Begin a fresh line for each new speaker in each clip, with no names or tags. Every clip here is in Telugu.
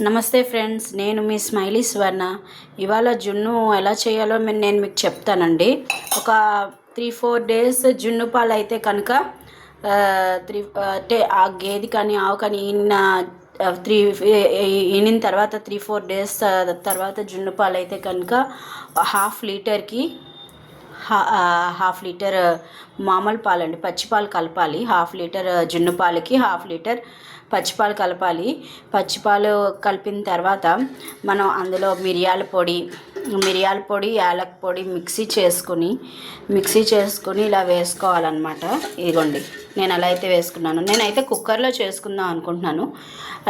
నమస్తే ఫ్రెండ్స్, నేను మీ స్మైలీ స్వర్ణ. ఇవాళ జున్ను ఎలా చేయాలో నేను మీకు చెప్తానండి. ఒక 3-4 డేస్ జున్ను పాలు అయితే కనుక అంటే ఆ గేదె కానీ ఆవు కానీ ఈనిన తర్వాత 3-4 డేస్ తర్వాత జున్ను పాలు అయితే కనుక హాఫ్ లీటర్కి హాఫ్ లీటర్ మామూలు పాలండి, పచ్చిపాలు కలపాలి. హాఫ్ లీటర్ జున్ను పాలకి హాఫ్ లీటర్ పచ్చిపాలు కలపాలి. పచ్చిపాలు కలిపిన తర్వాత మనం అందులో మిరియాల పొడి యాలక్ పొడి మిక్సీ చేసుకుని ఇలా వేసుకోవాలన్నమాట. ఇదిగోండి, నేను అలా అయితే వేసుకున్నాను. నేనైతే కుక్కర్లో చేసుకుందాం అనుకుంటున్నాను.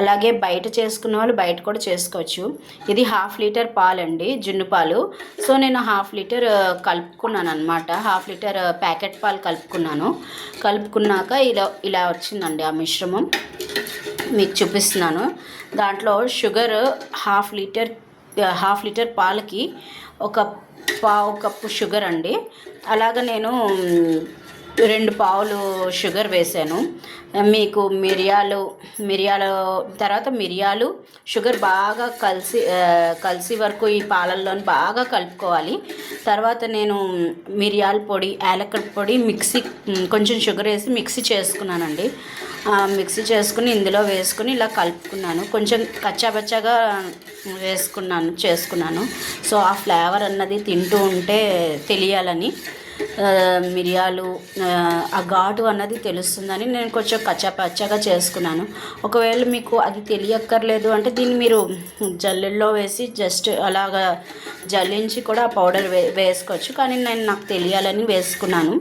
అలాగే బయట చేసుకున్న వాళ్ళు బయట కూడా చేసుకోవచ్చు. ఇది హాఫ్ లీటర్ పాలండి, జున్ను పాలు. సో నేను హాఫ్ లీటర్ కలుపుకున్నాను అనమాట. హాఫ్ లీటర్ ప్యాకెట్ పాలు కలుపుకున్నాక ఇలా వచ్చిందండి ఆ మిశ్రమం. మీకు చూపిస్తున్నాను. దాంట్లో షుగర్ హాఫ్ లీటర్ పాలకి ఒక పావు కప్పు షుగర్ అండి. అలాగ నేను 2 పావులు షుగర్ వేసాను. మీకు మిరియాలు షుగర్ బాగా కలిసి వరకు ఈ పాలల్లోని బాగా కలుపుకోవాలి. తర్వాత నేను మిరియాల పొడి యాలకుల పొడి కొంచెం షుగర్ వేసి మిక్సీ చేసుకున్నానండి. మిక్సీ చేసుకుని ఇందులో వేసుకుని ఇలా కలుపుకున్నాను. కొంచెం కచ్చాబచ్చాగా చేసుకున్నాను. సో ఆ ఫ్లేవర్ అన్నది తింటూ ఉంటే తెలియాలని, మిరియాలు ఆ ఘాటు అన్నది తెలుస్తుందని నేను కొంచెం కచ్చాపచ్చాగా చేసుకున్నాను. ఒకవేళ మీకు అది తెలియక్కర్లేదు అంటే దీన్ని మీరు జల్లెల్లో వేసి జస్ట్ అలాగా జల్లించి కూడా పౌడర్ వేసుకోవచ్చు. కానీ నాకు తెలియాలని వేసుకున్నాను.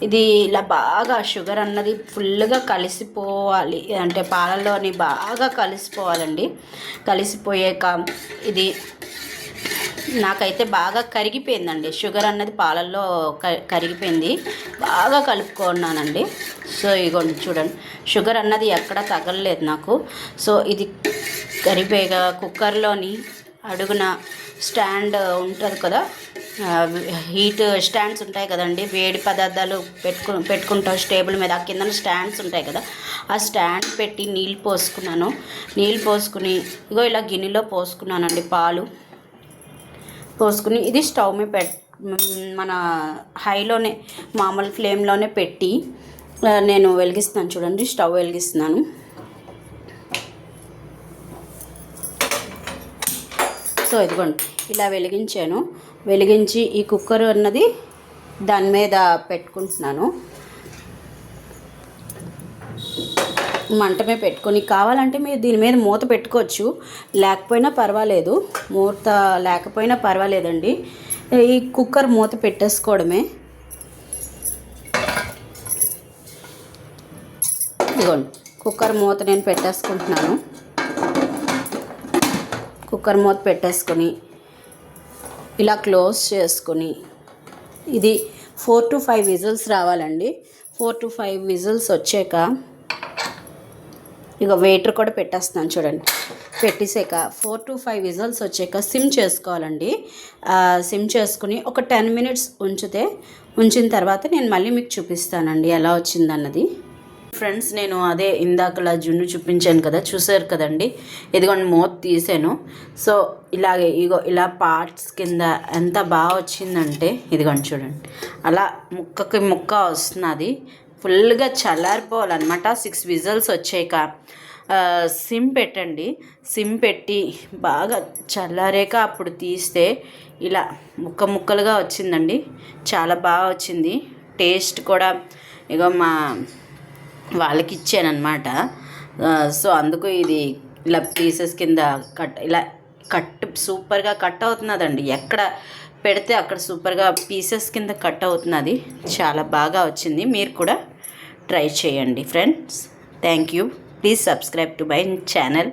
ఇది ఇలా బాగా షుగర్ అన్నది ఫుల్గా కలిసిపోవాలి, అంటే పాలల్లోని బాగా కలిసిపోవాలండి. కలిసిపోయాక ఇది నాకైతే బాగా కరిగిపోయిందండి. షుగర్ అన్నది పాలల్లో కరిగిపోయింది. బాగా కలుపుకున్నానండి. సో ఇగోండి చూడండి, షుగర్ అన్నది ఎక్కడ తగలలేదు నాకు. సో ఇది కరిగిపోయాక కుక్కర్లోని అడుగున స్టాండ్ ఉంటుంది కదా, హీట్ స్టాండ్స్ ఉంటాయి కదండి, వేడి పదార్థాలు పెట్టుకుంటాం టేబుల్ మీద. ఆ కింద స్టాండ్స్ ఉంటాయి కదా, ఆ స్టాండ్ పెట్టి నీళ్ళు పోసుకుని ఇగో ఇలా గిన్నెలో పోసుకున్నానండి. పాలు పోసుకుని ఇది స్టవ్ మీద మన హైలోనే మామూలు ఫ్లేమ్లోనే పెట్టి నేను వెలిగిస్తున్నాను. చూడండి, స్టవ్ వెలిగిస్తున్నాను. సో ఇదిగోండి ఇలా వెలిగించి ఈ కుక్కర్ అన్నది దాని మీద పెట్టుకుంటున్నాను. మంటమే పెట్టుకొని, కావాలంటే మీరు దీని మీద మూత పెట్టుకోవచ్చు, లేకపోయినా పర్వాలేదండి. ఈ కుక్కర్ మూత పెట్టేసుకోవడమే. ఇదిగోండి, కుక్కర్ మూత నేను పెట్టేసుకుంటున్నాను. కుక్కర్ మూత పెట్టేసుకొని ఇలా క్లోజ్ చేసుకొని ఇది 4 to 5 విజిల్స్ రావాలండి. 4 to 5 విజిల్స్ వచ్చాక ఇక వెయిటర్ కూడా పెట్టేస్తున్నాను. చూడండి, పెట్టేసాక 4 to 5 విజిల్స్ వచ్చాక సిమ్ చేసుకోవాలండి. సిమ్ చేసుకుని ఒక 10 minutes ఉంచిన తర్వాత నేను మళ్ళీ మీకు చూపిస్తానండి ఎలా వచ్చిందన్నది. ఫ్రెండ్స్, నేను అదే ఇందాకలా జున్ను చూపించాను కదా, చూసారు కదండి. ఇదిగోండి మూత తీసాను. సో ఇలాగే ఇలా పార్ట్స్ కింద ఎంత బాగా వచ్చిందంటే ఇదిగోండి చూడండి, అలా ముక్కకి ముక్క వస్తున్నది. ఫుల్గా చల్లారిపోవాలన్నమాట. 6 విజిల్స్ వచ్చాక సిమ్ పెట్టండి. సిమ్ పెట్టి బాగా చల్లారాక అప్పుడు తీస్తే ఇలా ముక్కలుగా వచ్చిందండి. చాలా బాగా వచ్చింది. టేస్ట్ కూడా ఇగో మా వాళ్ళకి ఇచ్చానమాట. సో అందుకు ఇది ఇలా పీసెస్ కింద సూపర్గా కట్ అవుతున్నదండి. ఎక్కడ పెడితే అక్కడ సూపర్గా పీసెస్ కింద కట్ అవుతున్నది. చాలా బాగా వచ్చింది. మీరు కూడా ట్రై చేయండి friends. Thank you. Please subscribe to my channel.